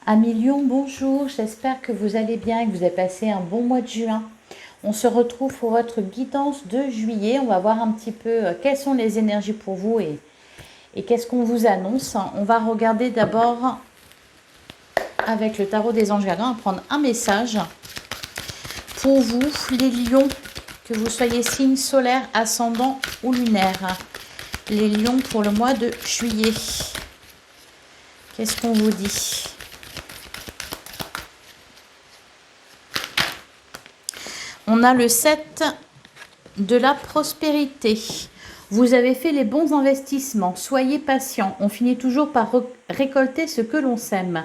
Amis Lion, bonjour, j'espère que vous allez bien et que vous avez passé un bon mois de juin. On se retrouve pour votre guidance de juillet. On va voir un petit peu quelles sont les énergies pour vous et qu'est-ce qu'on vous annonce. On va regarder d'abord avec le tarot des anges gardiens, on va prendre un message pour vous, les lions, que vous soyez signe solaire, ascendant ou lunaire. Les lions pour le mois de juillet. Qu'est-ce qu'on vous dit ? On a le 7 de la prospérité. Vous avez fait les bons investissements. Soyez patient. On finit toujours par récolter ce que l'on sème.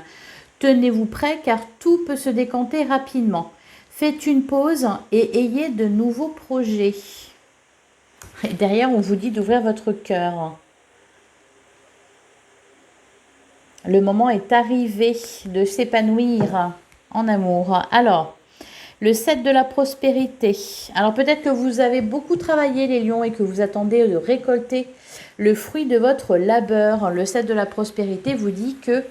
Tenez-vous prêts car tout peut se décanter rapidement. Faites une pause et ayez de nouveaux projets. Et derrière, on vous dit d'ouvrir votre cœur. Le moment est arrivé de s'épanouir en amour. Alors, le 7 de la prospérité. Alors peut-être que vous avez beaucoup travaillé les lions et que vous attendez de récolter le fruit de votre labeur. Le 7 de la prospérité vous dit que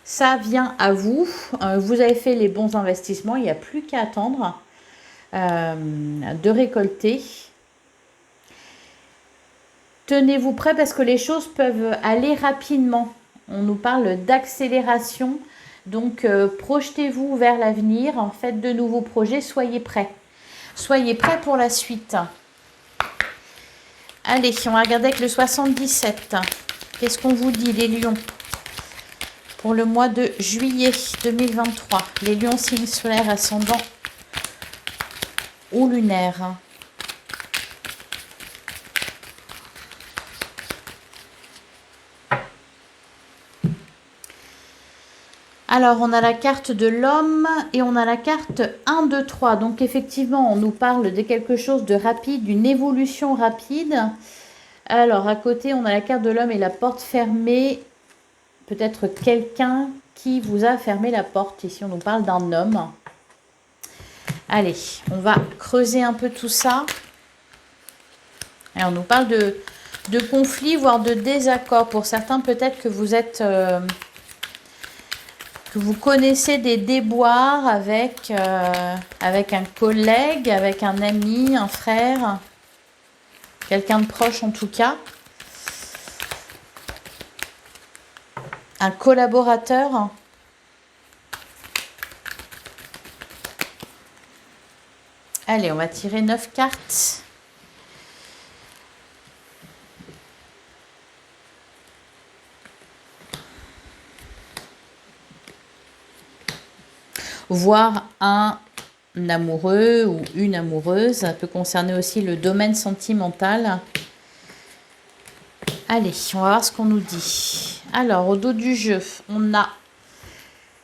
ça vient à vous. Vous avez fait les bons investissements. Il n'y a plus qu'à attendre de récolter. Tenez-vous prêts parce que les choses peuvent aller rapidement. On nous parle d'accélération. Donc, projetez-vous vers l'avenir, faites de nouveaux projets, soyez prêts. Soyez prêts pour la suite. Allez, on va regarder avec le 77. Qu'est-ce qu'on vous dit, les lions, pour le mois de juillet 2023? Les lions, signes solaires, ascendant ou lunaire. Alors, on a la carte de l'homme et on a la carte 1, 2, 3. Donc, effectivement, on nous parle de quelque chose de rapide, d'une évolution rapide. Alors, à côté, on a la carte de l'homme et la porte fermée. Peut-être quelqu'un qui vous a fermé la porte. Ici, on nous parle d'un homme. Allez, on va creuser un peu tout ça. Et on nous parle de conflits, voire de désaccords. Pour certains, peut-être que vous êtes... que vous connaissez des déboires avec un collègue, avec un ami, un frère, quelqu'un de proche en tout cas, un collaborateur. Allez, on va tirer 9 cartes. Voir un amoureux ou une amoureuse. Ça peut concerner aussi le domaine sentimental. Allez, on va voir ce qu'on nous dit. Alors, au dos du jeu, on a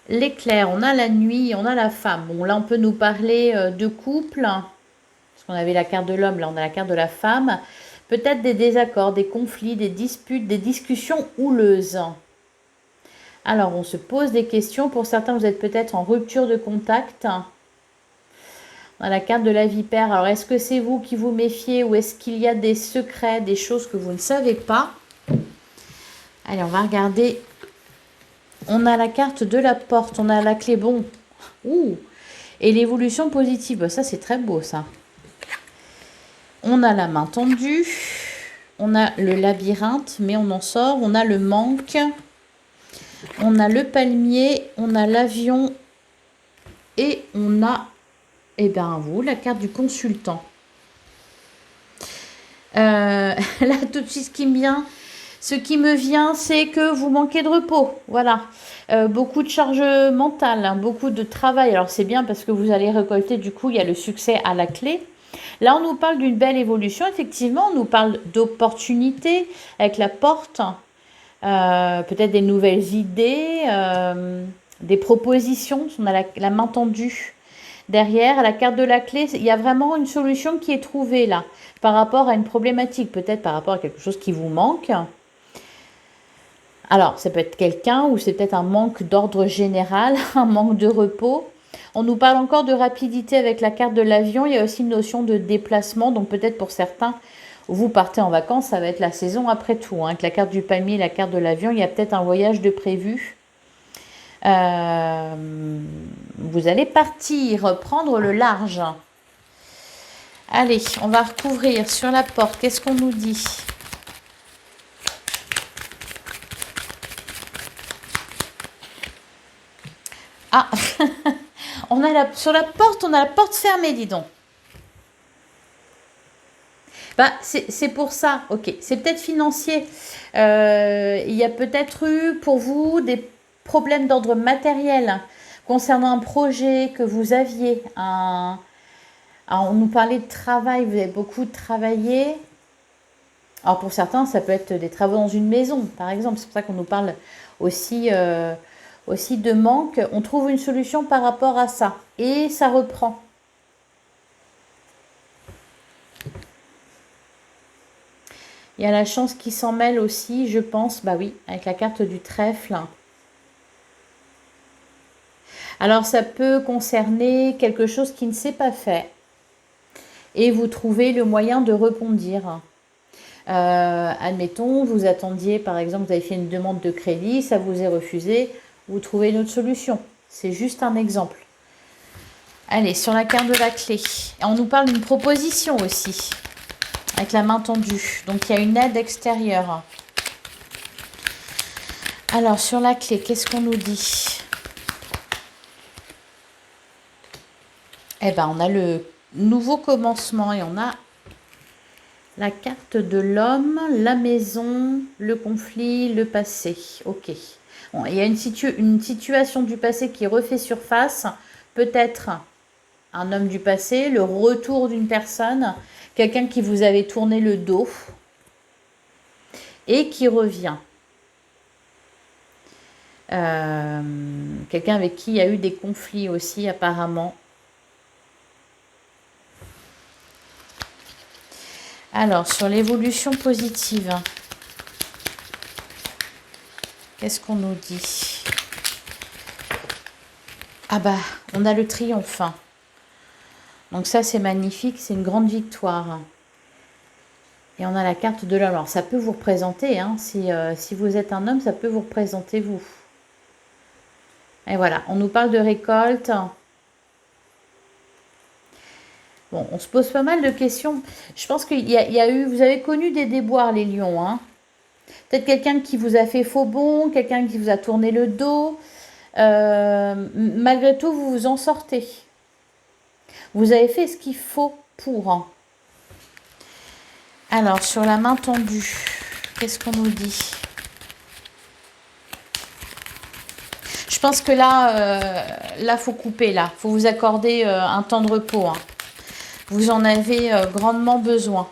l'éclair, on a la nuit, on a la femme. Bon, là, on peut nous parler de couple. Parce qu'on avait la carte de l'homme, là, on a la carte de la femme. Peut-être des désaccords, des conflits, des disputes, des discussions houleuses. Alors, on se pose des questions. Pour certains, vous êtes peut-être en rupture de contact. On a la carte de la vipère. Alors, est-ce que c'est vous qui vous méfiez ou est-ce qu'il y a des secrets, des choses que vous ne savez pas? Allez, on va regarder. On a la carte de la porte. On a la clé. Bon. Ouh. Et l'évolution positive. Ça, c'est très beau, ça. On a la main tendue. On a le labyrinthe, mais on en sort. On a le manque. On a le palmier, on a l'avion et on a, eh bien vous, la carte du consultant. Là, tout de suite, ce qui me vient, c'est que vous manquez de repos. Voilà. Beaucoup de charge mentale, hein, beaucoup de travail. Alors, c'est bien parce que vous allez récolter, du coup, il y a le succès à la clé. Là, on nous parle d'une belle évolution. Effectivement, on nous parle d'opportunités avec la porte. Peut-être des nouvelles idées, des propositions. On a la main tendue derrière. À la carte de la clé, il y a vraiment une solution qui est trouvée là, par rapport à une problématique, peut-être par rapport à quelque chose qui vous manque. Alors, ça peut être quelqu'un ou c'est peut-être un manque d'ordre général, un manque de repos. On nous parle encore de rapidité avec la carte de l'avion. Il y a aussi une notion de déplacement, donc peut-être pour certains, vous partez en vacances, ça va être la saison après tout. Hein. Avec la carte du palmier et la carte de l'avion, il y a peut-être un voyage de prévu. Vous allez partir, prendre le large. Allez, on va recouvrir sur la porte. Qu'est-ce qu'on nous dit? Ah, sur la porte, on a la porte fermée, dis donc. Bah, c'est pour ça, ok. C'est peut-être financier. Il y a peut-être eu pour vous des problèmes d'ordre matériel concernant un projet que vous aviez. Alors, on nous parlait de travail, vous avez beaucoup travaillé. Alors pour certains, ça peut être des travaux dans une maison, par exemple. C'est pour ça qu'on nous parle aussi, aussi de manque. On trouve une solution par rapport à ça. Et ça reprend. Il y a la chance qui s'en mêle aussi, je pense. Bah oui, avec la carte du trèfle. Alors ça peut concerner quelque chose qui ne s'est pas fait. Et vous trouvez le moyen de rebondir. Admettons, vous attendiez, par exemple, vous avez fait une demande de crédit, ça vous est refusé, vous trouvez une autre solution. C'est juste un exemple. Allez, sur la carte de la clé. On nous parle d'une proposition aussi, avec la main tendue. Donc, il y a une aide extérieure. Alors, sur la clé, qu'est-ce qu'on nous dit? Eh bien, on a le nouveau commencement et on a la carte de l'homme, la maison, le conflit, le passé. Ok. Bon, il y a une situation du passé qui refait surface. Peut-être un homme du passé, le retour d'une personne, quelqu'un qui vous avait tourné le dos et qui revient. Quelqu'un avec qui il y a eu des conflits aussi apparemment. Alors, sur l'évolution positive, qu'est-ce qu'on nous dit? Ah bah, on a le triomphe. Donc ça, c'est magnifique, c'est une grande victoire. Et on a la carte de l'homme. Alors, ça peut vous représenter, hein, si vous êtes un homme, ça peut vous représenter vous. Et voilà, on nous parle de récolte. Bon, on se pose pas mal de questions. Je pense qu'il y a eu, vous avez connu des déboires, les lions, hein. Peut-être quelqu'un qui vous a fait faux bond, quelqu'un qui vous a tourné le dos. Malgré tout, vous vous en sortez. Vous avez fait ce qu'il faut pour. Hein. Alors, sur la main tendue, qu'est-ce qu'on nous dit? Je pense que là, faut couper, là. Faut vous accorder un temps de repos. Hein. Vous en avez grandement besoin.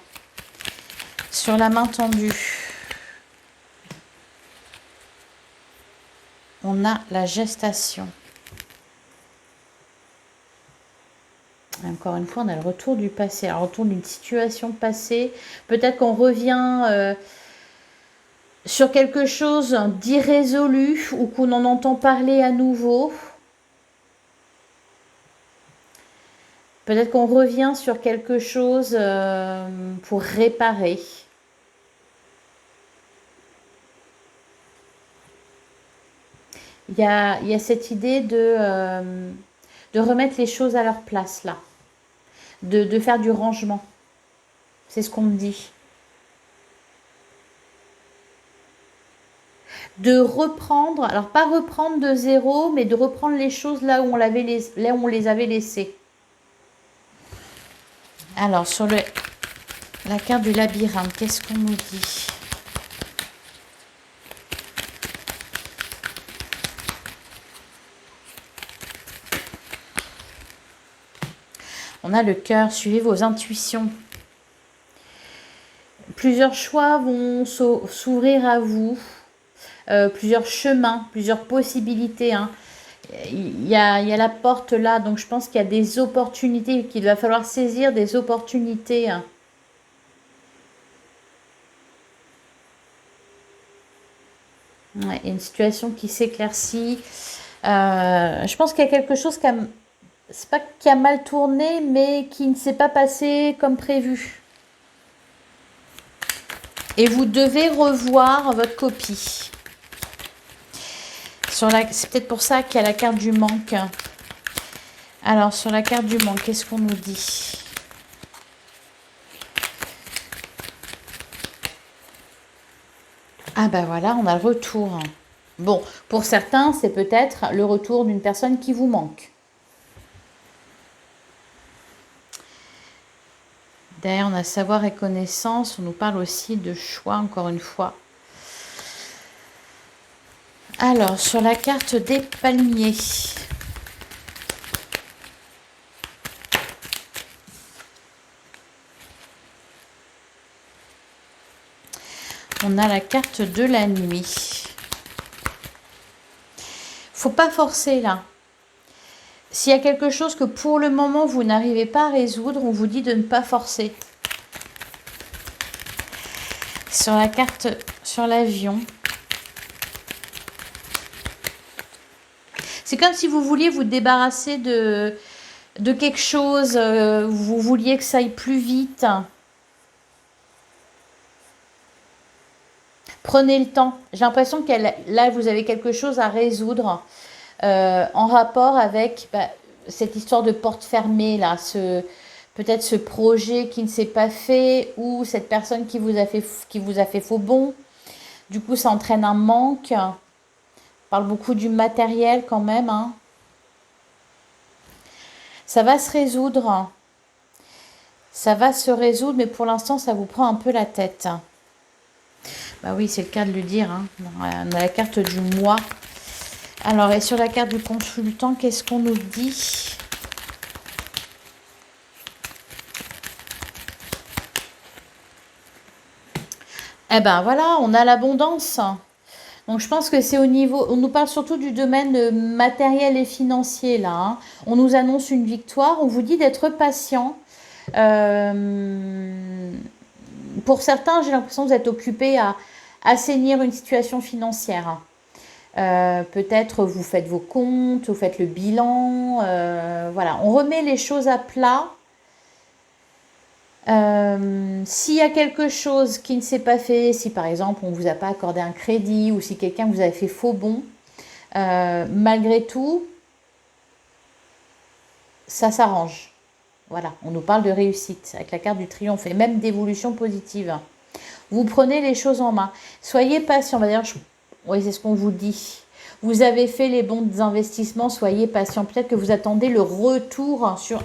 Sur la main tendue, on a la gestation. Encore une fois, on a le retour du passé, le retour d'une situation passée. Peut-être qu'on revient sur quelque chose d'irrésolu ou qu'on en entend parler à nouveau. Peut-être qu'on revient sur quelque chose pour réparer. Il y a cette idée de remettre les choses à leur place, là. De faire du rangement. C'est ce qu'on me dit. De reprendre, alors pas reprendre de zéro, mais de reprendre les choses là où on les avait laissées. Alors, sur la carte du labyrinthe, qu'est-ce qu'on nous dit? On a le cœur, suivez vos intuitions. Plusieurs choix vont s'ouvrir à vous. Plusieurs chemins, plusieurs possibilités. Hein. Il y a la porte là, donc je pense qu'il y a des opportunités, qu'il va falloir saisir des opportunités. Hein. Ouais, il y a une situation qui s'éclaircit. Je pense qu'il y a quelque chose c'est pas qui a mal tourné, mais qui ne s'est pas passé comme prévu. Et vous devez revoir votre copie. C'est peut-être pour ça qu'il y a la carte du manque. Alors, sur la carte du manque, qu'est-ce qu'on nous dit? Ah ben voilà, on a le retour. Bon, pour certains, c'est peut-être le retour d'une personne qui vous manque. Derrière, on a savoir et connaissance. On nous parle aussi de choix, encore une fois. Alors, sur la carte des palmiers. On a la carte de la nuit. Faut pas forcer là. S'il y a quelque chose que pour le moment vous n'arrivez pas à résoudre, on vous dit de ne pas forcer. Sur la carte, sur l'avion. C'est comme si vous vouliez vous débarrasser de quelque chose, vous vouliez que ça aille plus vite. Prenez le temps. J'ai l'impression que là, vous avez quelque chose à résoudre en rapport avec cette histoire de porte fermée, là, peut-être ce projet qui ne s'est pas fait ou cette personne qui vous a fait faux bond. Du coup, ça entraîne un manque. On parle beaucoup du matériel quand même. Hein. Ça va se résoudre. Ça va se résoudre, mais pour l'instant, ça vous prend un peu la tête. Bah oui, c'est le cas de le dire. Hein. On a la carte du mois. Alors, et sur la carte du consultant, qu'est-ce qu'on nous dit? Eh ben voilà, on a l'abondance. Donc je pense que c'est au niveau, on nous parle surtout du domaine matériel et financier là. Hein. On nous annonce une victoire, on vous dit d'être patient. Pour certains, j'ai l'impression que vous êtes occupé à assainir une situation financière. Peut-être vous faites vos comptes, vous faites le bilan. Voilà, on remet les choses à plat. S'il y a quelque chose qui ne s'est pas fait, si par exemple on ne vous a pas accordé un crédit ou si quelqu'un vous a fait faux bond, malgré tout, ça s'arrange. Voilà, on nous parle de réussite avec la carte du triomphe et même d'évolution positive. Vous prenez les choses en main. Soyez patient. D'ailleurs, oui, c'est ce qu'on vous dit. Vous avez fait les bons investissements, soyez patient. Peut-être que vous attendez le retour sur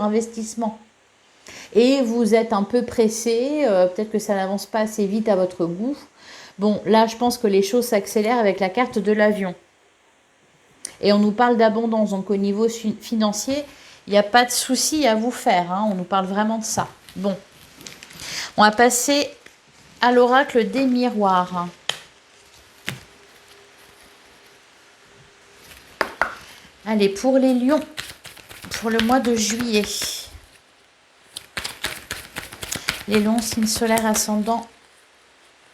investissement. Et vous êtes un peu pressé. Peut-être que ça n'avance pas assez vite à votre goût. Bon, là, je pense que les choses s'accélèrent avec la carte de l'avion. Et on nous parle d'abondance. Donc, au niveau financier, il n'y a pas de souci à vous faire. Hein. On nous parle vraiment de ça. Bon. On va passer à l'oracle des miroirs. Allez, pour les lions, pour le mois de juillet. Les lions, signe solaire, ascendant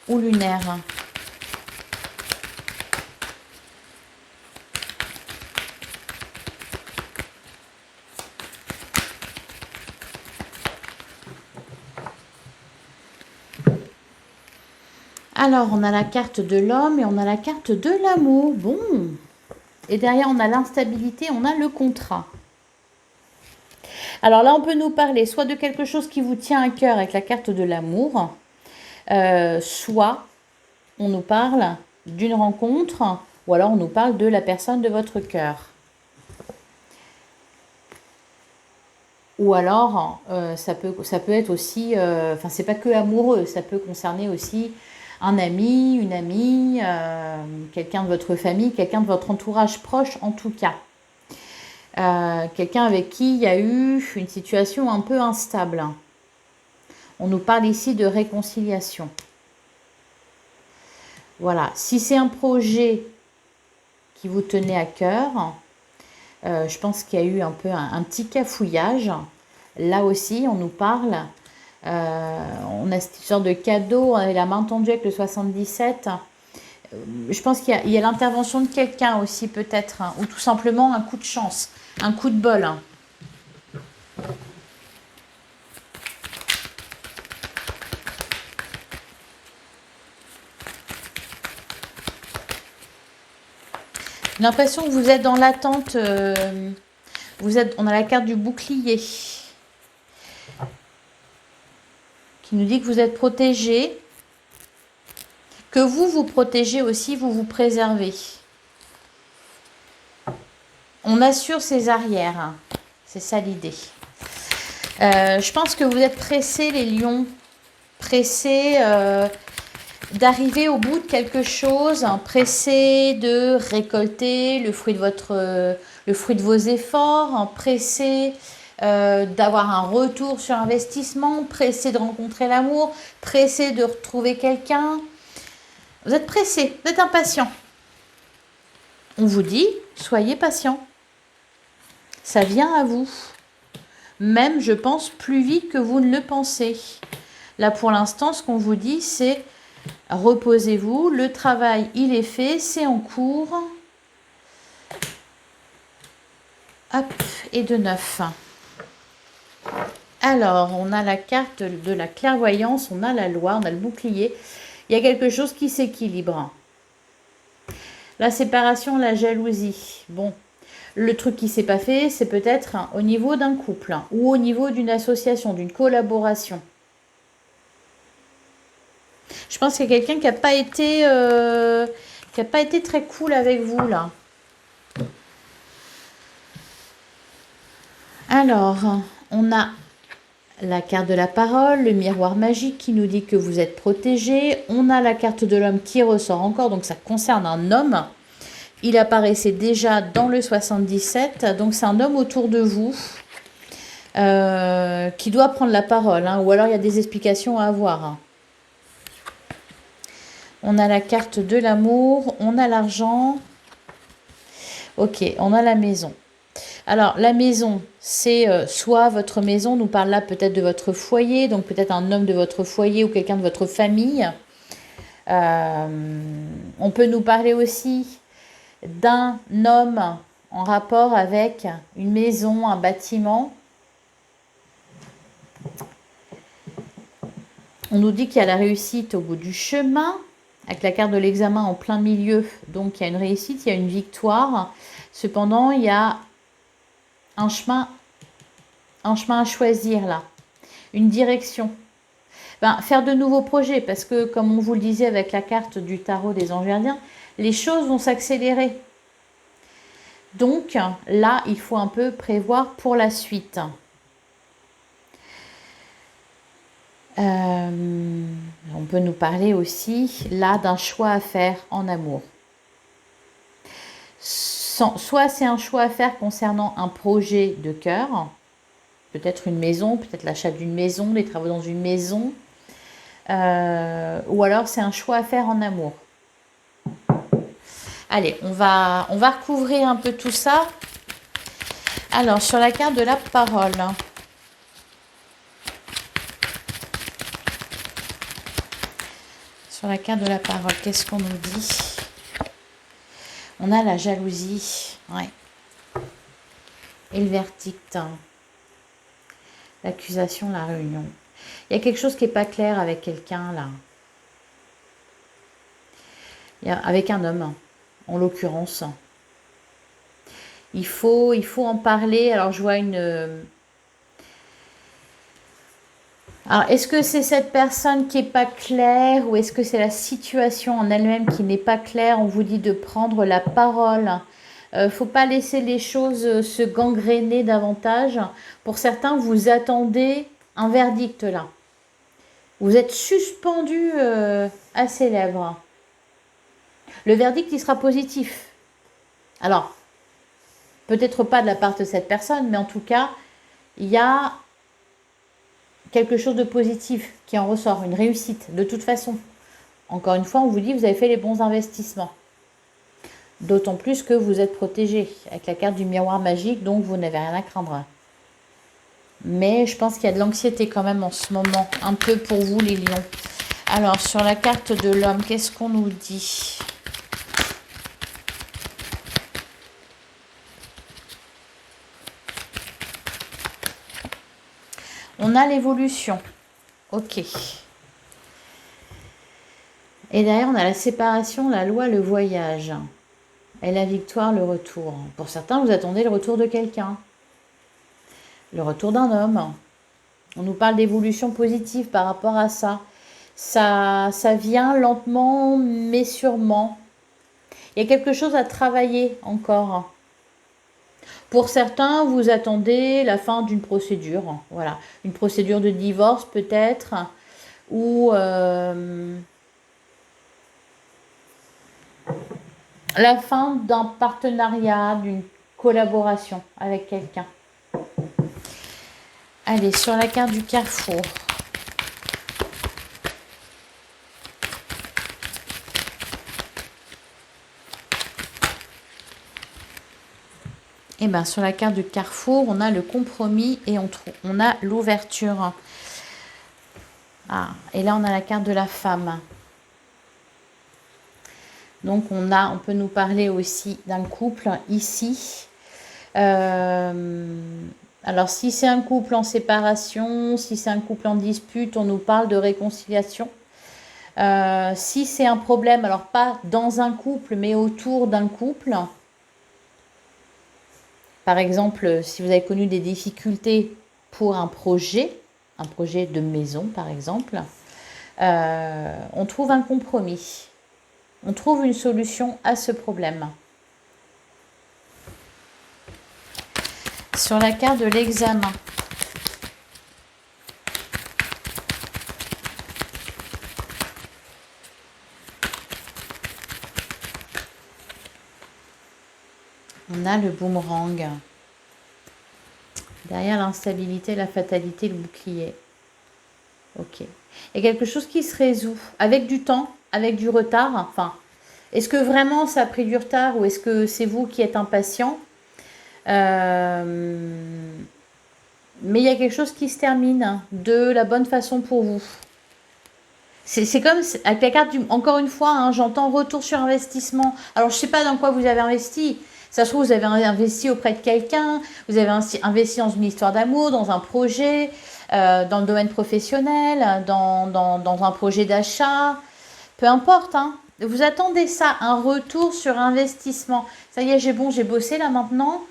ou lunaire. Alors, on a la carte de l'homme et on a la carte de l'amour. Bon. Et derrière, on a l'instabilité, on a le contrat. Alors là, on peut nous parler soit de quelque chose qui vous tient à cœur avec la carte de l'amour, soit on nous parle d'une rencontre, ou alors on nous parle de la personne de votre cœur. Ou alors, ça peut être aussi, enfin, c'est pas que amoureux, ça peut concerner aussi un ami, une amie, quelqu'un de votre famille, quelqu'un de votre entourage proche en tout cas. Quelqu'un avec qui il y a eu une situation un peu instable. On nous parle ici de réconciliation. Voilà, si c'est un projet qui vous tenait à cœur, je pense qu'il y a eu un peu un petit cafouillage. Là aussi, on nous parle, on a cette sorte de cadeau, on avait la main tendue avec le 77. Je pense qu'il y a l'intervention de quelqu'un aussi peut-être, hein, ou tout simplement un coup de chance, un coup de bol. Hein. J'ai l'impression que vous êtes dans l'attente. On a la carte du bouclier qui nous dit que vous êtes protégé, que vous vous protégez aussi, vous vous préservez. On assure ses arrières. C'est ça l'idée. Je pense que vous êtes pressés, les lions. Pressés d'arriver au bout de quelque chose. Pressés de récolter le fruit de vos efforts. Pressés d'avoir un retour sur investissement. Pressés de rencontrer l'amour. Pressés de retrouver quelqu'un. Vous êtes pressés, vous êtes impatients. On vous dit, soyez patient. Ça vient à vous. Même, je pense, plus vite que vous ne le pensez. Là, pour l'instant, ce qu'on vous dit, c'est reposez-vous. Le travail, il est fait, c'est en cours. Hop, et de 9. Alors, on a la carte de la clairvoyance, on a la loi, on a le bouclier. Il y a quelque chose qui s'équilibre. La séparation, la jalousie. Bon. Le truc qui ne s'est pas fait, c'est peut-être au niveau d'un couple ou au niveau d'une association, d'une collaboration. Je pense qu'il y a quelqu'un qui n'a pas été très cool avec vous là. Alors, on a la carte de la parole, le miroir magique qui nous dit que vous êtes protégé. On a la carte de l'homme qui ressort encore, donc ça concerne un homme. Il apparaissait déjà dans le 77, donc c'est un homme autour de vous qui doit prendre la parole, hein, ou alors il y a des explications à avoir. Hein. On a la carte de l'amour, on a l'argent, ok, on a la maison. Alors la maison, c'est soit votre maison, nous parle là peut-être de votre foyer, donc peut-être un homme de votre foyer ou quelqu'un de votre famille. On peut nous parler aussi d'un homme en rapport avec une maison, un bâtiment. On nous dit qu'il y a la réussite au bout du chemin, avec la carte de l'examen en plein milieu. Donc il y a une réussite, il y a une victoire. Cependant, il y a un chemin à choisir là, une direction. Faire de nouveaux projets, parce que comme on vous le disait avec la carte du tarot des anges gardiens, les choses vont s'accélérer. Donc là, il faut un peu prévoir pour la suite. On peut nous parler aussi là d'un choix à faire en amour. Soit c'est un choix à faire concernant un projet de cœur, peut-être une maison, peut-être l'achat d'une maison, les travaux dans une maison, ou alors c'est un choix à faire en amour. Allez, on va recouvrir un peu tout ça. Alors, sur la carte de la parole. Sur la carte de la parole, qu'est-ce qu'on nous dit? On a la jalousie, ouais. Et le verdict. L'accusation, la réunion. Il y a quelque chose qui n'est pas clair avec quelqu'un, là. Avec un homme, en l'occurrence. Il faut en parler. Alors, je vois une... Alors, est-ce que c'est cette personne qui n'est pas claire ou est-ce que c'est la situation en elle-même qui n'est pas claire? On vous dit de prendre la parole. Faut pas laisser les choses se gangréner davantage. Pour certains, vous attendez un verdict là. Vous êtes suspendu à ses lèvres. Le verdict, il sera positif. Alors, peut-être pas de la part de cette personne, mais en tout cas, il y a quelque chose de positif qui en ressort, une réussite, de toute façon. Encore une fois, on vous dit, vous avez fait les bons investissements. D'autant plus que vous êtes protégé avec la carte du miroir magique, donc vous n'avez rien à craindre. Mais je pense qu'il y a de l'anxiété quand même en ce moment, un peu pour vous les lions. Alors, sur la carte de l'homme, qu'est-ce qu'on nous dit ? On a l'évolution. Ok. Et derrière, on a la séparation, la loi, le voyage. Et la victoire, le retour. Pour certains, vous attendez le retour de quelqu'un. Le retour d'un homme. On nous parle d'évolution positive par rapport à ça. Ça vient lentement, mais sûrement. Il y a quelque chose à travailler encore. Pour certains, vous attendez la fin d'une procédure. Voilà. Une procédure de divorce peut-être. Ou la fin d'un partenariat, d'une collaboration avec quelqu'un. Allez, sur la carte du carrefour. Et bien, sur la carte du carrefour, on a le compromis et on a l'ouverture. Ah, et là, on a la carte de la femme. Donc, on peut nous parler aussi d'un couple ici. Alors, si c'est un couple en séparation, si c'est un couple en dispute, on nous parle de réconciliation. Si c'est un problème, alors pas dans un couple, mais autour d'un couple. Par exemple, si vous avez connu des difficultés pour un projet de maison par exemple, on trouve un compromis. On trouve une solution à ce problème. Sur la carte de l'examen. On a le boomerang. Derrière l'instabilité, la fatalité, le bouclier. Ok. Il y a quelque chose qui se résout avec du temps, avec du retard. Enfin, est-ce que vraiment ça a pris du retard ou est-ce que c'est vous qui êtes impatient? Mais il y a quelque chose qui se termine de la bonne façon pour vous. C'est comme avec la carte encore une fois, hein, j'entends retour sur investissement. Alors, je ne sais pas dans quoi vous avez investi. Ça se trouve, vous avez investi auprès de quelqu'un, vous avez investi dans une histoire d'amour, dans un projet, dans le domaine professionnel, dans un projet d'achat. Peu importe, hein. Vous attendez ça, un retour sur investissement. Ça y est, j'ai bossé là maintenant.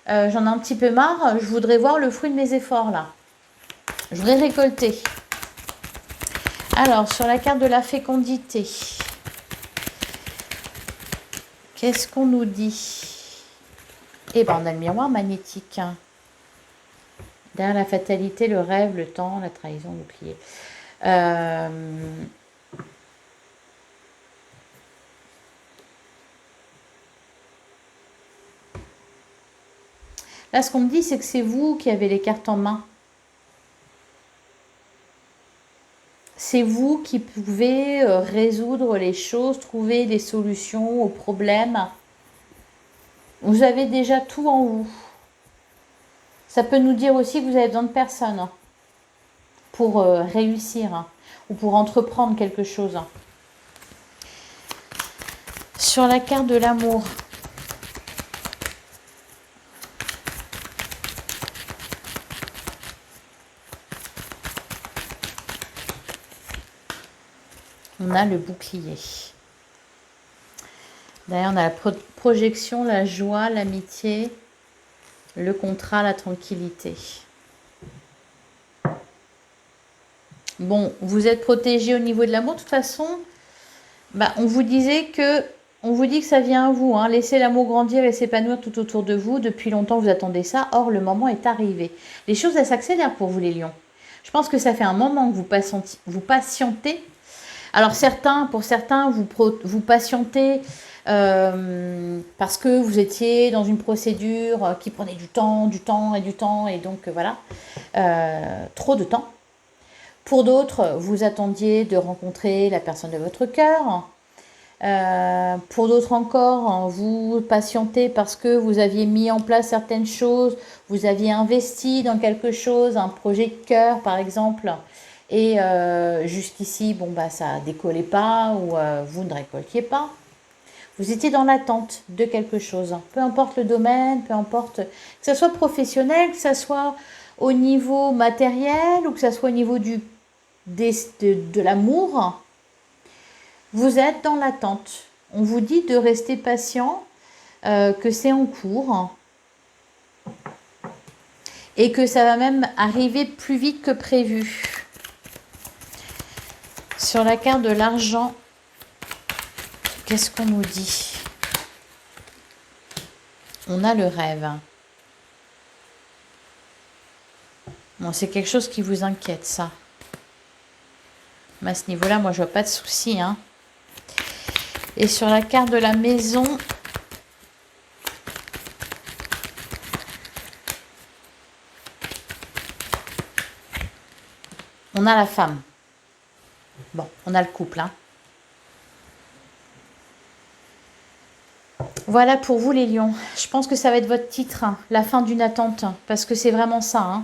J'en ai un petit peu marre. Je voudrais voir le fruit de mes efforts là. Je voudrais récolter. Alors, sur la carte de la fécondité, qu'est-ce qu'on nous dit? Eh bien, on a le miroir magnétique. Derrière la fatalité, le rêve, le temps, la trahison, le bouclier. Là, ce qu'on me dit, c'est que c'est vous qui avez les cartes en main. C'est vous qui pouvez résoudre les choses, trouver des solutions aux problèmes. Vous avez déjà tout en vous. Ça peut nous dire aussi que vous avez besoin de personne pour réussir ou pour entreprendre quelque chose. Sur la carte de l'amour. On a le bouclier. Derrière, on a la projection, la joie, l'amitié, le contrat, la tranquillité. Bon, vous êtes protégé au niveau de l'amour. De toute façon, on vous dit que ça vient à vous. Hein. Laissez l'amour grandir et s'épanouir tout autour de vous. Depuis longtemps, vous attendez ça. Or, le moment est arrivé. Les choses, elles s'accélèrent pour vous, les lions. Je pense que ça fait un moment que vous patientez. Alors, pour certains, vous patientez parce que vous étiez dans une procédure qui prenait du temps, et donc voilà, trop de temps. Pour d'autres, vous attendiez de rencontrer la personne de votre cœur. Pour d'autres encore, vous patientez parce que vous aviez mis en place certaines choses, vous aviez investi dans quelque chose, un projet de cœur par exemple, et jusqu'ici, ça ne décollait pas ou vous ne récoltiez pas. Vous étiez dans l'attente de quelque chose, peu importe le domaine, peu importe que ce soit professionnel, que ce soit au niveau matériel ou que ce soit au niveau de l'amour. Vous êtes dans l'attente. On vous dit de rester patient que c'est en cours et que ça va même arriver plus vite que prévu. Sur la carte de l'argent, qu'est-ce qu'on nous dit? On a le rêve. Bon, c'est quelque chose qui vous inquiète, ça. Mais à ce niveau-là, moi, je vois pas de souci, hein. Et sur la carte de la maison, on a la femme. Bon, on a le couple, hein. Voilà pour vous, les lions. Je pense que ça va être votre titre, hein, la fin d'une attente, parce que c'est vraiment ça, hein.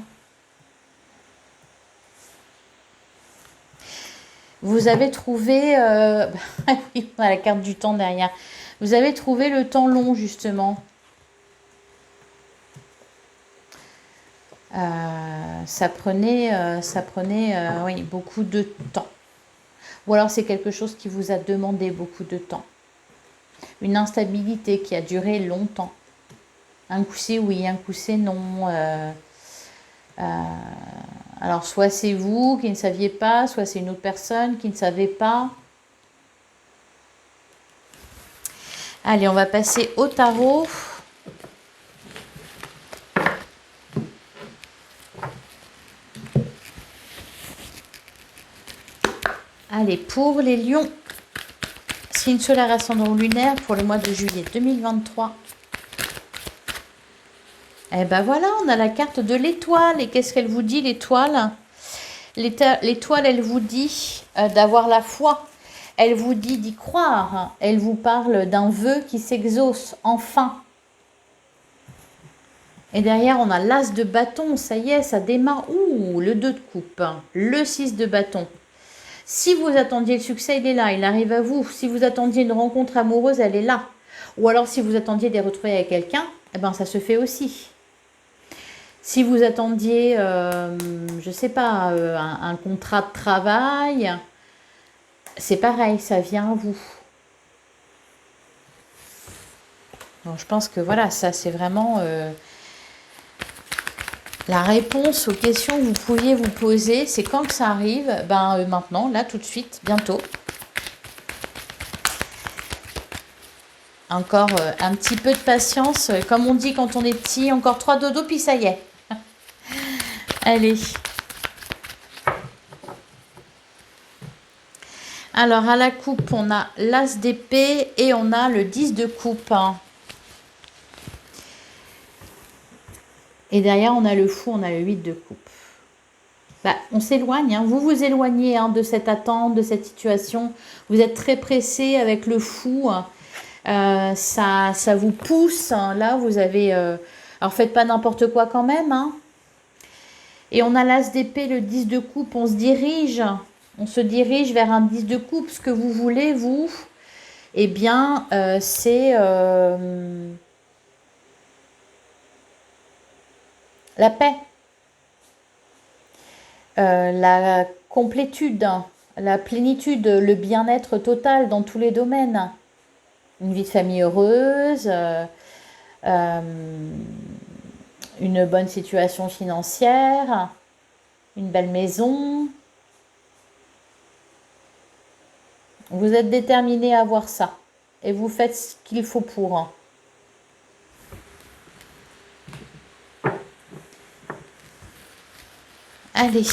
Vous avez trouvé... oui, on a la carte du temps derrière. Vous avez trouvé le temps long, justement. Ça prenait oui, beaucoup de temps. Ou alors c'est quelque chose qui vous a demandé beaucoup de temps. Une instabilité qui a duré longtemps. Un coup c'est oui, un coup c'est non. Alors soit c'est vous qui ne saviez pas, soit c'est une autre personne qui ne savait pas. Allez, on va passer au tarot. Allez, pour les lions, signe solaire ascendant lunaire pour le mois de juillet 2023. Et ben voilà, on a la carte de l'étoile. Et qu'est-ce qu'elle vous dit, l'étoile? L'étoile, elle vous dit d'avoir la foi. Elle vous dit d'y croire. Elle vous parle d'un vœu qui s'exauce, enfin. Et derrière, on a l'as de bâton. Ça y est, ça démarre. Ouh, le 2 de coupe. Le 6 de bâton. Si vous attendiez le succès, il est là, il arrive à vous. Si vous attendiez une rencontre amoureuse, elle est là. Ou alors, si vous attendiez des retrouvailles avec quelqu'un, eh ben, ça se fait aussi. Si vous attendiez, je ne sais pas, un contrat de travail, c'est pareil, ça vient à vous. Donc, je pense que voilà, ça c'est vraiment la réponse aux questions que vous pouviez vous poser. C'est quand que ça arrive? Ben maintenant, là, tout de suite, bientôt. Encore un petit peu de patience. Comme on dit quand on est petit, encore 3 dodos, puis ça y est. Allez. Alors, à la coupe, on a l'as d'épée et on a le 10 de coupe. Et derrière, on a le fou, on a le 8 de coupe. Bah, on s'éloigne, hein. Vous vous éloignez de cette attente, de cette situation. Vous êtes très pressé avec le fou. Ça vous pousse. Hein. Là, vous avez... alors, faites pas n'importe quoi quand même. Hein. Et on a l'as d'épée, le 10 de coupe. On se dirige vers un 10 de coupe. Ce que vous voulez, vous, eh bien, c'est... la paix, la complétude, la plénitude, le bien-être total dans tous les domaines. Une vie de famille heureuse, une bonne situation financière, une belle maison. Vous êtes déterminé à avoir ça et vous faites ce qu'il faut pour. Allez.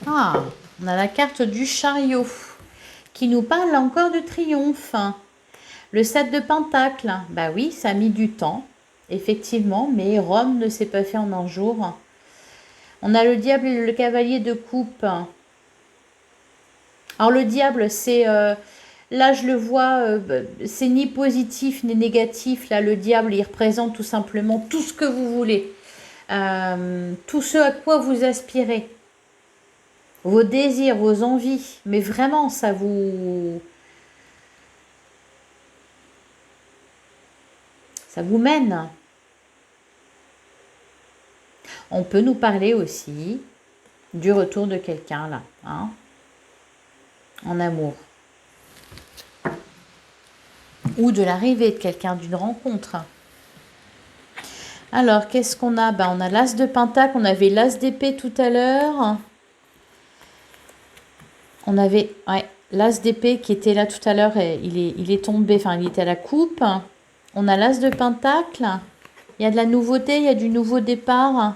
Ah, on a la carte du chariot qui nous parle encore de triomphe. Le 7 de Pentacle, bah oui, ça a mis du temps, effectivement, mais Rome ne s'est pas fait en un jour. On a le diable et le cavalier de coupe. Alors le diable, c'est... là, je le vois, c'est ni positif ni négatif. Là, le diable, il représente tout simplement tout ce que vous voulez. tout ce à quoi vous aspirez, vos désirs, vos envies, mais vraiment, ça vous mène. On peut nous parler aussi du retour de quelqu'un là, hein, en amour. Ou de l'arrivée de quelqu'un, d'une rencontre. Alors, qu'est-ce qu'on a? On a l'as de pentacle, on avait l'as d'épée tout à l'heure. On avait l'as d'épée qui était là tout à l'heure, il est tombé, enfin il était à la coupe. On a l'as de pentacle. Il y a de la nouveauté, il y a du nouveau départ.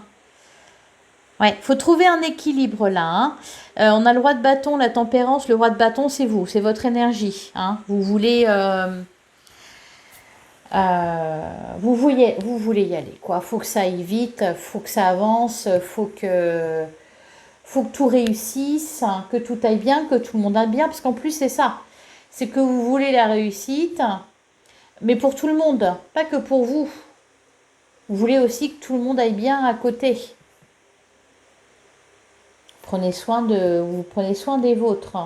Ouais, faut trouver un équilibre là. Hein. On a le roi de bâton, la tempérance. Le roi de bâton, c'est vous, c'est votre énergie. Hein. Vous voulez, vous voulez y aller. Quoi. Faut que ça aille vite, faut que ça avance, faut que tout réussisse, que tout aille bien, que tout le monde aille bien. Parce qu'en plus, c'est ça. C'est que vous voulez la réussite, mais pour tout le monde, pas que pour vous. Vous voulez aussi que tout le monde aille bien à côté. Vous prenez soin des vôtres.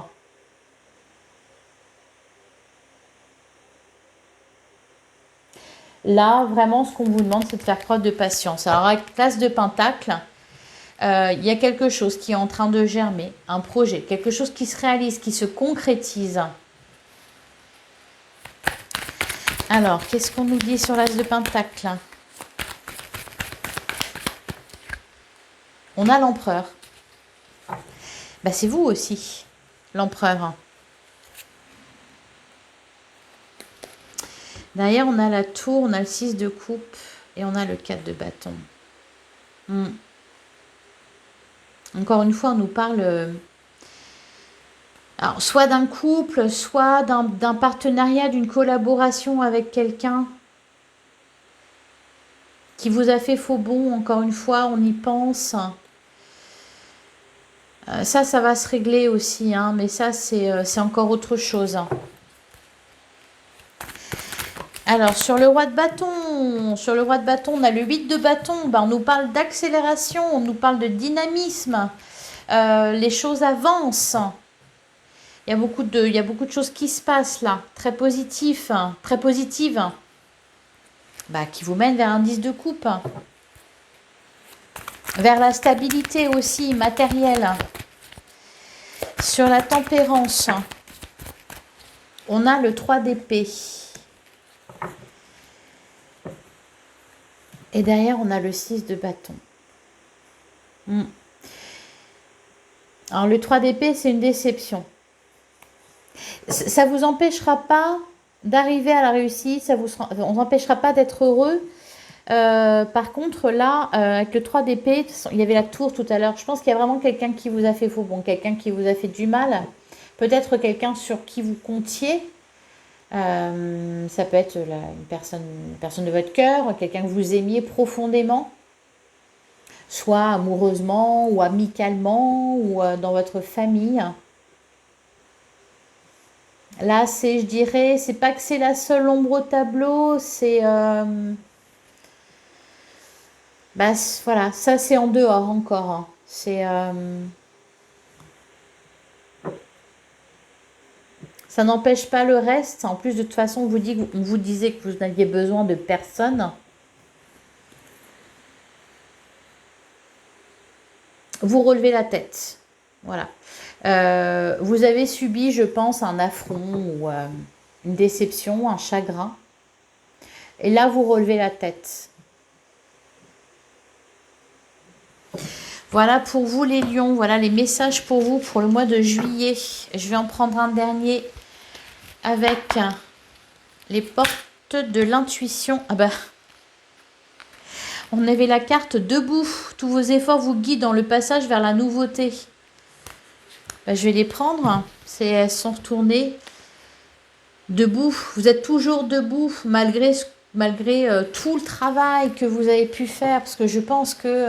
Là, vraiment, ce qu'on vous demande, c'est de faire preuve de patience. Alors, avec l'as de pentacle, il y a quelque chose qui est en train de germer, un projet, quelque chose qui se réalise, qui se concrétise. Alors, qu'est-ce qu'on nous dit sur l'as de pentacle? On a l'empereur. C'est vous aussi, l'empereur. Derrière, on a la tour, on a le 6 de coupe et on a le 4 de bâton. Encore une fois, on nous parle alors, soit d'un couple, soit d'un partenariat, d'une collaboration avec quelqu'un qui vous a fait faux bond. Encore une fois, on y pense. Ça va se régler aussi, hein, mais ça, c'est encore autre chose. Alors, sur le roi de bâton, on a le 8 de bâton. On nous parle d'accélération, on nous parle de dynamisme. Les choses avancent. Il y a beaucoup de choses qui se passent là, très positives, qui vous mènent vers un 10 de coupe. Vers la stabilité aussi matérielle. Sur la tempérance, on a le 3 d'épée. Et derrière, on a le 6 de bâton. Alors, le 3 d'épée, c'est une déception. Ça ne vous empêchera pas d'arriver à la réussite, ça vous empêchera pas d'être heureux. Par contre, là, avec le 3 d'épée, il y avait la tour tout à l'heure. Je pense qu'il y a vraiment quelqu'un qui vous a fait faux bon, quelqu'un qui vous a fait du mal. Peut-être quelqu'un sur qui vous comptiez. Ça peut être une personne de votre cœur, quelqu'un que vous aimiez profondément, soit amoureusement ou amicalement ou dans votre famille. Là, je dirais, c'est pas que c'est la seule ombre au tableau, c'est voilà, ça c'est en dehors encore. Hein. C'est ça n'empêche pas le reste. En plus, de toute façon, on vous disait que vous n'aviez besoin de personne. Vous relevez la tête. Voilà. Vous avez subi, je pense, un affront ou une déception, un chagrin. Et là, vous relevez la tête. Voilà pour vous les lions. Voilà les messages pour vous pour le mois de juillet. Je vais en prendre un dernier avec les portes de l'intuition. On avait la carte debout. Tous vos efforts vous guident dans le passage vers la nouveauté. Je vais les prendre. Elles sont retournées debout. Vous êtes toujours debout malgré tout le travail que vous avez pu faire. Parce que je pense que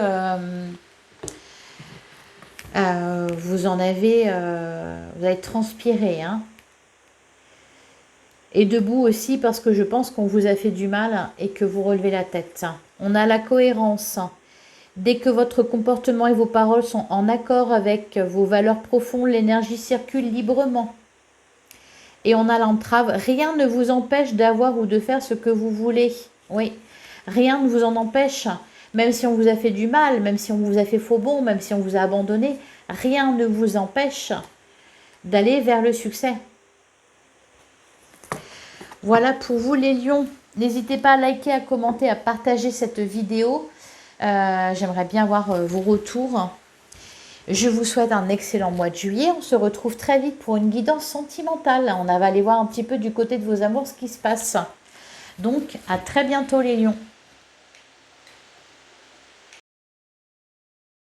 vous avez transpiré. Hein. Et debout aussi parce que je pense qu'on vous a fait du mal et que vous relevez la tête. On a la cohérence. Dès que votre comportement et vos paroles sont en accord avec vos valeurs profondes, l'énergie circule librement. Et on a l'entrave. Rien ne vous empêche d'avoir ou de faire ce que vous voulez. Oui, rien ne vous en empêche. Même si on vous a fait du mal, même si on vous a fait faux bon, même si on vous a abandonné, rien ne vous empêche d'aller vers le succès. Voilà pour vous les lions. N'hésitez pas à liker, à commenter, à partager cette vidéo. J'aimerais bien voir vos retours. Je vous souhaite un excellent mois de juillet. On se retrouve très vite pour une guidance sentimentale. On va aller voir un petit peu du côté de vos amours ce qui se passe. Donc, à très bientôt les lions.